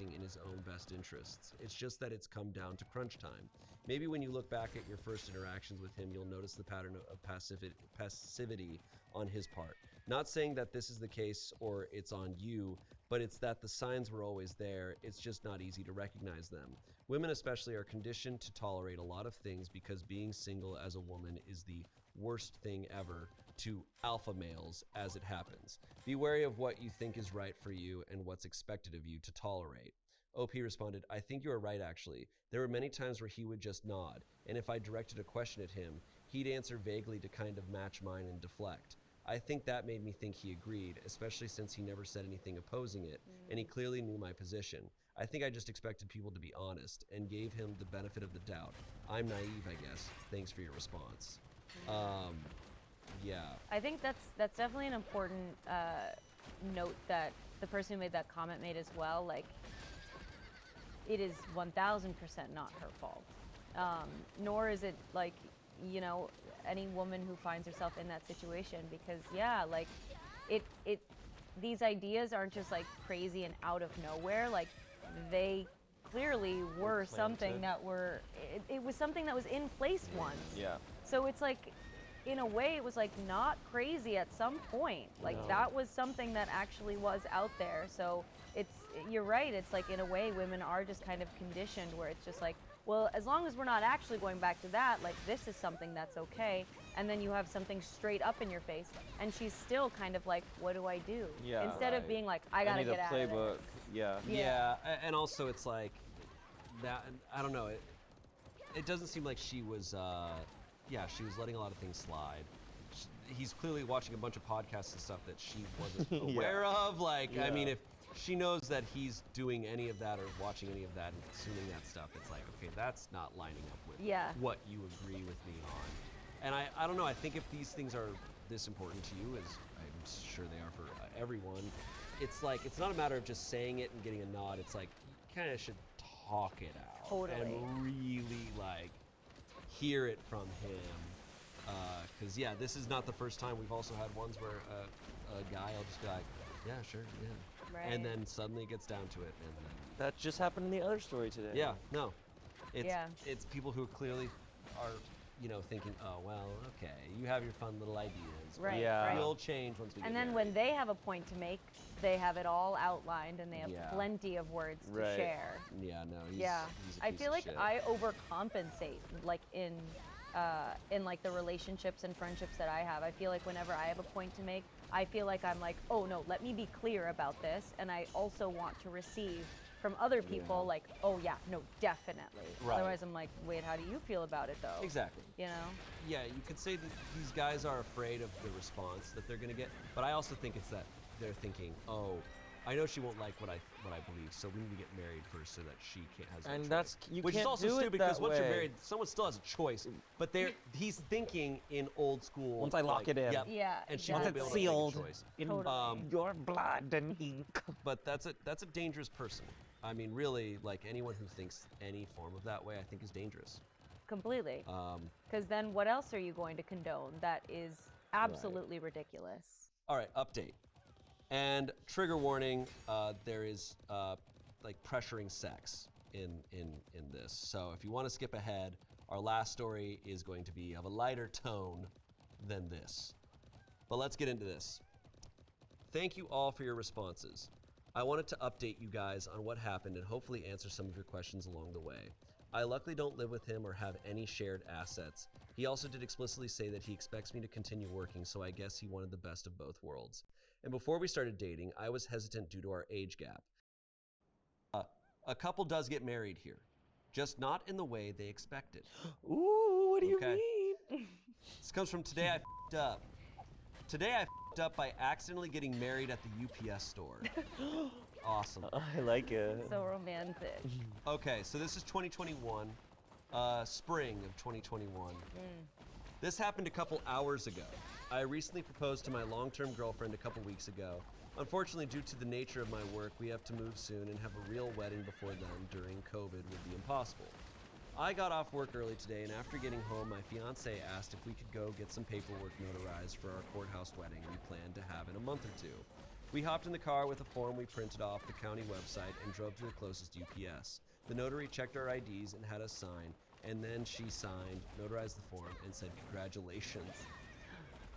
acting in his own best interests. It's just that it's come down to crunch time. Maybe when you look back at your first interactions with him, you'll notice the pattern of passivity on his part. Not saying that this is the case or it's on you, but it's that the signs were always there. It's just not easy to recognize them. Women especially are conditioned to tolerate a lot of things because being single as a woman is the worst thing ever to alpha males as it happens. Be wary of what you think is right for you and what's expected of you to tolerate. OP responded, I think you are right actually. There were many times where he would just nod, and if I directed a question at him, he'd answer vaguely to kind of match mine and deflect. I think that made me think he agreed, especially since he never said anything opposing it, and he clearly knew my position. I think I just expected people to be honest and gave him the benefit of the doubt. I'm naive, I guess. Thanks for your response. Yeah. I think that's definitely an important note that the person who made that comment made as well. Like, it is 1000% not her fault. Nor is it like, you know, any woman who finds herself in that situation, because yeah, like these ideas aren't just like crazy and out of nowhere. Like, they clearly were something that were, it was something that was in place once. Yeah. So it's like, in a way, it was like not crazy at some point. Like, that was something that actually was out there. So you're right. It's like, in a way, women are just kind of conditioned where it's just like, well, as long as we're not actually going back to that, like, this is something that's okay. And then you have something straight up in your face, and she's still kind of like, what do I do? Yeah. Instead of being like, I gotta get out of playbook. this. Yeah, and also it's like that. I don't know. It doesn't seem like she was. Yeah, she was letting a lot of things slide. He's clearly watching a bunch of podcasts and stuff that she wasn't aware of. Like, I mean, if she knows that he's doing any of that or watching any of that and consuming that stuff, it's like, okay, that's not lining up with what you agree with me on. And I don't know, I think if these things are this important to you, as I'm sure they are for everyone, it's like, it's not a matter of just saying it and getting a nod. It's like, you kind of should talk it out. Totally. And really, like, hear it from him. Because, yeah, this is not the first time. We've also had ones where a guy will just be like, yeah, sure, yeah. Right. And then suddenly it gets down to it. And then, that just happened in the other story today. Yeah, no. It's people who clearly are, you know, thinking, oh, well, okay, you have your fun little ideas. Right, Yeah. You'll change once we get And then married. when they have a point to make, they have it all outlined and they have plenty of words to share. Yeah, no, he's a I piece feel of like shit. I overcompensate, like in like the relationships and friendships that I have. I feel like whenever I have a point to make, I feel like I'm like, oh no, let me be clear about this, and I also want to receive from other people like, oh yeah, no, definitely. Otherwise I'm like, wait, how do you feel about it though? Exactly. You know? Yeah, you could say that these guys are afraid of the response that they're gonna get, but I also think it's that they're thinking, oh, I know she won't like what I believe, so we need to get married first so that she can't has no And choice. that's Which is also stupid because once you're married, someone still has a choice. But he's thinking in old school. Once I lock it in. Yep, Yeah, and she exactly. won't be able to make a choice. Totally. Your blood and ink. But that's a dangerous person. I mean, really, like anyone who thinks any form of that way, I think is dangerous. Completely. Because then what else are you going to condone that is absolutely ridiculous? All right, update. And trigger warning, there is like pressuring sex in this. So if you want to skip ahead, our last story is going to be of a lighter tone than this. But let's get into this. Thank you all for your responses. I wanted to update you guys on what happened and hopefully answer some of your questions along the way. I luckily don't live with him or have any shared assets. He also did explicitly say that he expects me to continue working, so I guess he wanted the best of both worlds. And before we started dating, I was hesitant due to our age gap. A couple does get married here, just not in the way they expected. Ooh, what do you mean? This comes from Today I F***ed Up. Today I f***ed up by accidentally getting married at the UPS store. Awesome. I like it. So romantic. Okay, so this is 2021, spring of 2021. This happened a couple hours ago. I recently proposed to my long-term girlfriend a couple weeks ago. Unfortunately, due to the nature of my work, we have to move soon and have a real wedding before then during COVID would be impossible. I got off work early today, and after getting home, my fiance asked if we could go get some paperwork notarized for our courthouse wedding we planned to have in a month or two. We hopped in the car with a form we printed off the county website and drove to the closest UPS. The notary checked our IDs and had us sign, and then she signed, notarized the form, and said, "Congratulations."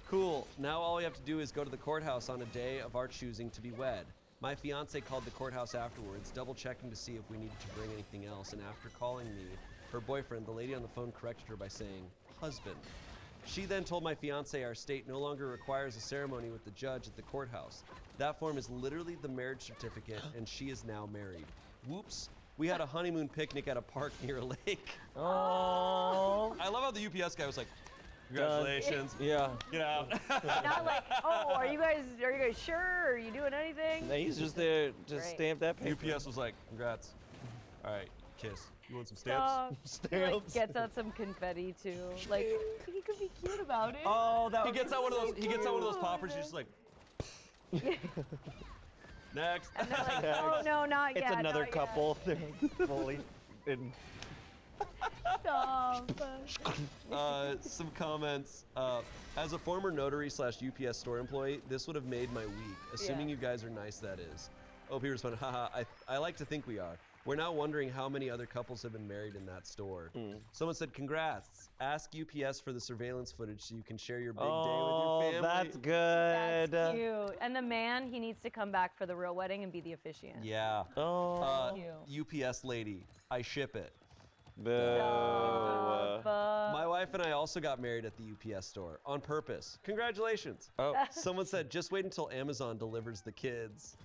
Cool. Now all we have to do is go to the courthouse on a day of our choosing to be wed. My fiance called the courthouse afterwards, double checking to see if we needed to bring anything else, and after calling me, her boyfriend, the lady on the phone corrected her by saying, "husband." She then told my fiance our state no longer requires a ceremony with the judge at the courthouse. That form is literally the marriage certificate, and she is now married. Whoops. We had a honeymoon picnic at a park near a lake. Oh. I love how the UPS guy was like, "Congratulations." Yeah. Get out. Not like, oh, are you guys sure? Are you doing anything? No, he's just there to Right. stamp that paper. UPS was like, "Congrats." All right, kiss. You want some stamps? Stop. He, like, gets out some confetti too. Like, he could be cute about it. Oh, that He gets out one of those. He gets out one of those poppers. He's just like, next. And they're like, oh no, not It's yet. another not couple. They're fully in. Yet. Stop. Some comments. As a former notary / UPS store employee, this would have made my week. Assuming Yeah. you guys are nice, that is. OP responded, "Haha, I like to think we are. We're now wondering how many other couples have been married in that store." Someone said, "Congrats. Ask UPS for the surveillance footage so you can share your big day with your family." That's good. That's cute. And the man, he needs to come back for the real wedding and be the officiant. Yeah. Oh. Cute. UPS lady, I ship it. Boo. My wife and I also got married at the UPS store on purpose. Congratulations. Oh. Someone said, "Just wait until Amazon delivers the kids."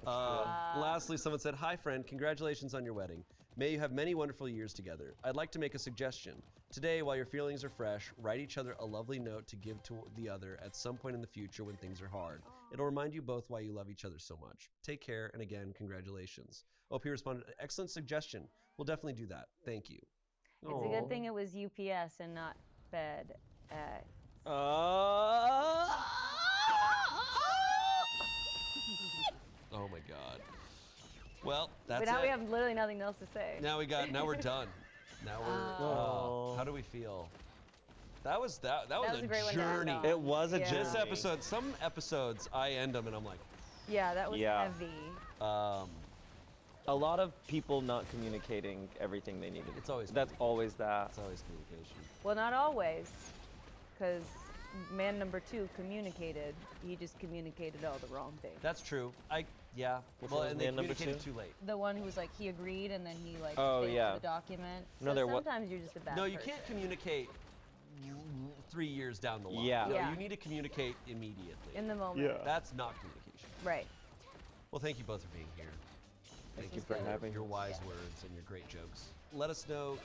Lastly, someone said, "Hi friend, congratulations on your wedding. May you have many wonderful years together. I'd like to make a suggestion. Today, while your feelings are fresh, write each other a lovely note to give to the other at some point in the future when things are hard. It'll remind you both why you love each other so much. Take care, and again, congratulations." OP responded, "Excellent suggestion. We'll definitely do that. Thank you." It's a good thing it was UPS and not FedEx. Oh my God. Well, that's But now it. we have literally nothing else to say. Now we're done. Now we're, how do we feel? That was was a great one to end journey. on. It was a Yeah. journey. This episode, some episodes I end them and I'm like, Yeah, that was Yeah. heavy. A lot of people not communicating everything they needed. It's always That's always that. it's always communication. Well, not always, because man number 2 communicated. He just communicated all the wrong things. That's true. Yeah. Which Well, one was and they man number communicated 2? too late. The one who was like, he agreed, and then he like Oh, faked yeah. the document. No, So there wa- sometimes you're just a bad No, you person. can't communicate 3 years down the line. Yeah. No, Yeah. you need to communicate immediately. In the moment. Yeah. That's not communication. Right. Well, thank you both for being here. Thank This you was for good. having your us. wise words and your great jokes. Let us know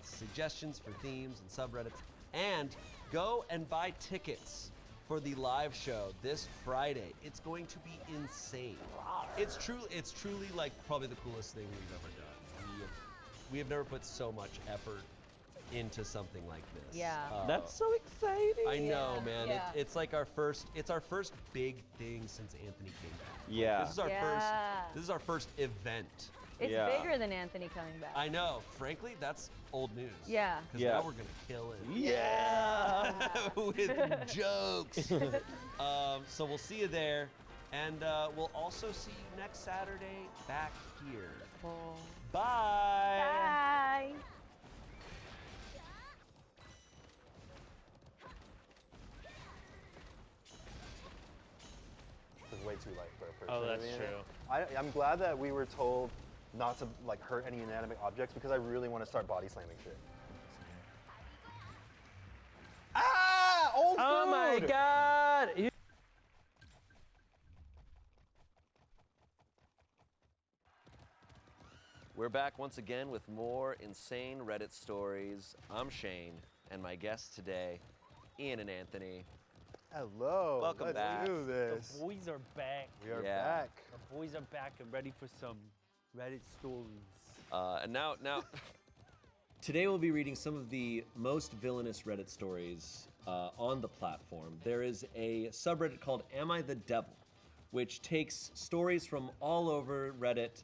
suggestions for themes and subreddits, and go and buy tickets for the live show this Friday. It's going to be insane. It's truly like probably the coolest thing we've ever done. We have never put so much effort into something like this. Yeah. That's so exciting. I know, Yeah. man. Yeah. It's like our first big thing since Anthony came back. Yeah. This is our Yeah. first. This is our first event. It's Yeah. bigger than Anthony coming back. I know. Frankly, that's old news. Yeah. Because Yeah. now we're gonna kill it Yeah. with jokes. So we'll see you there, and we'll also see you next Saturday back here. Bye. Bye. It's way too light for a person. Oh, you know that's what I mean? true. I'm glad that we were told not to like hurt any inanimate objects because I really want to start body slamming shit. Ah! Old food! Oh my God. We're back once again with more insane Reddit stories. I'm Shane, and my guests today, Ian and Anthony. Hello. Welcome let's back. do this. The boys are back. We are Yeah. back. The boys are back and ready for some Reddit stories. And now, Today we'll be reading some of the most villainous Reddit stories on the platform. There is a subreddit called Am I the Devil, which takes stories from all over Reddit.